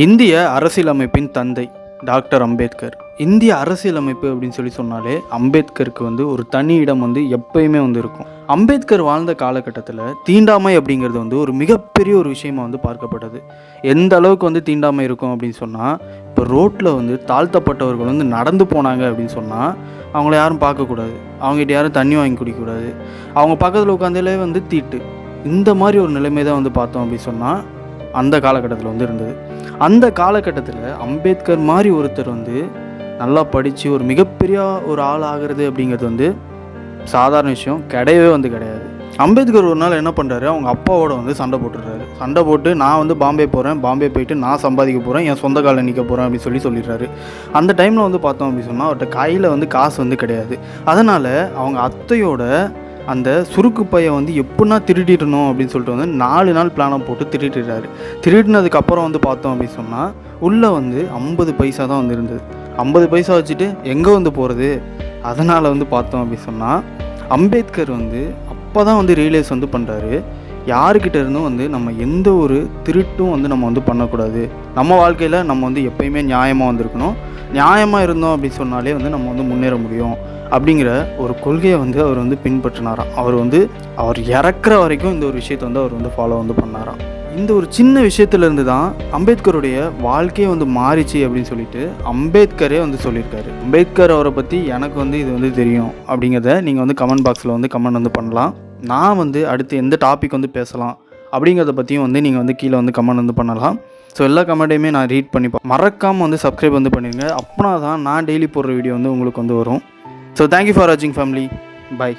இந்திய அரசியலமைப்பின் தந்தை டாக்டர் அம்பேத்கர். இந்திய அரசியலமைப்பு அப்படின்னு சொன்னாலே அம்பேத்கருக்கு ஒரு தனி இடம் எப்பயுமே இருக்கும். அம்பேத்கர் வாழ்ந்த காலகட்டத்தில் தீண்டாமை அப்படிங்கிறது ஒரு மிகப்பெரிய ஒரு விஷயமா பார்க்கப்பட்டது. எந்த அளவுக்கு தீண்டாமை இருக்கும் அப்படின்னு சொன்னால், இப்போ ரோட்டில் தாழ்த்தப்பட்டவர்கள் நடந்து போனாங்க அப்படின்னு சொன்னால் அவங்கள யாரும் பார்க்கக்கூடாது, அவங்ககிட்ட யாரும் தண்ணி வாங்கி குடிக்கக்கூடாது, அவங்க பக்கத்தில் உட்காந்தாலே தீட்டு. இந்த மாதிரி ஒரு நிலைமை தான் பார்த்தோம் அப்படின்னு சொன்னால் அந்த காலகட்டத்தில் இருந்தது. அந்த காலகட்டத்தில் அம்பேத்கர் மாதிரி ஒருத்தர் நல்லா படித்து ஒரு மிகப்பெரிய ஒரு ஆள் ஆகிறது அப்படிங்கிறது சாதாரண விஷயம் கிடையவே கிடையாது. அம்பேத்கர் ஒரு நாள் என்ன பண்ணுறாரு, அவங்க அப்பாவோட சண்டை போட்டுடுறாரு. சண்டை போட்டு நான் பாம்பே போகிறேன், பாம்பே போயிட்டு நான் சம்பாதிக்க போகிறேன், என் சொந்த காலில் நிற்க போகிறேன் அப்படின்னு சொல்லிடுறாரு. அந்த டைமில் பார்த்தோம் அப்படின்னு சொன்னால் அவர்கிட்ட கையில் காசு கிடையாது. அதனால் அவங்க அத்தையோட அந்த சுருக்கு பையை எப்படின்னா திருடிடணும் அப்படின்னு சொல்லிட்டு 4 நாள் பிளானை போட்டு திருடிடுறாரு. திருடினதுக்கப்புறம் பார்த்தோம் அப்படின்னு சொன்னால் உள்ளே 50 பைசா தான் இருந்தது. 50 பைசா வச்சுட்டு எங்கே போகிறது. அதனால் பார்த்தோம் அப்படின்னு சொன்னால் அம்பேத்கர் அப்போ தான் ரியலைஸ் பண்ணுறாரு, யாருக்கிட்ட இருந்தும் நம்ம எந்த ஒரு திருட்டும் நம்ம பண்ணக்கூடாது. நம்ம வாழ்க்கையில் நம்ம எப்பயுமே நியாயமாக இருக்கணும். நியாயமாக இருந்தோம் அப்படின்னு சொன்னாலே நம்ம முன்னேற முடியும் அப்படிங்கிற ஒரு கொள்கையை அவர் பின்பற்றினாராம். அவர் இறக்குற வரைக்கும் இந்த ஒரு விஷயத்தை அவர் ஃபாலோ பண்ணாராம். இந்த ஒரு சின்ன விஷயத்துலேருந்து தான் அம்பேத்கருடைய வாழ்க்கையை மாறிச்சு அப்படின்னு சொல்லிட்டு அம்பேத்கரே சொல்லியிருக்காரு. அம்பேத்கர் அவரை பற்றி எனக்கு இது தெரியும் அப்படிங்கிறத நீங்கள் கமெண்ட் பாக்ஸில் கமெண்ட் பண்ணலாம். நான் அடுத்து எந்த டாபிக் பேசலாம் அப்படிங்கிறத பற்றியும் நீங்கள் கீழே கமெண்ட் பண்ணலாம். ஸோ எல்லா கமெண்ட்டையுமே நான் ரீட் பண்ணிப்பேன். மறக்காமல் சப்ஸ்கிரைப் பண்ணிடுங்க. அப்படின்னா தான் நான் டெய்லி போடுற வீடியோ உங்களுக்கு வரும். So thank you for watching family. Bye.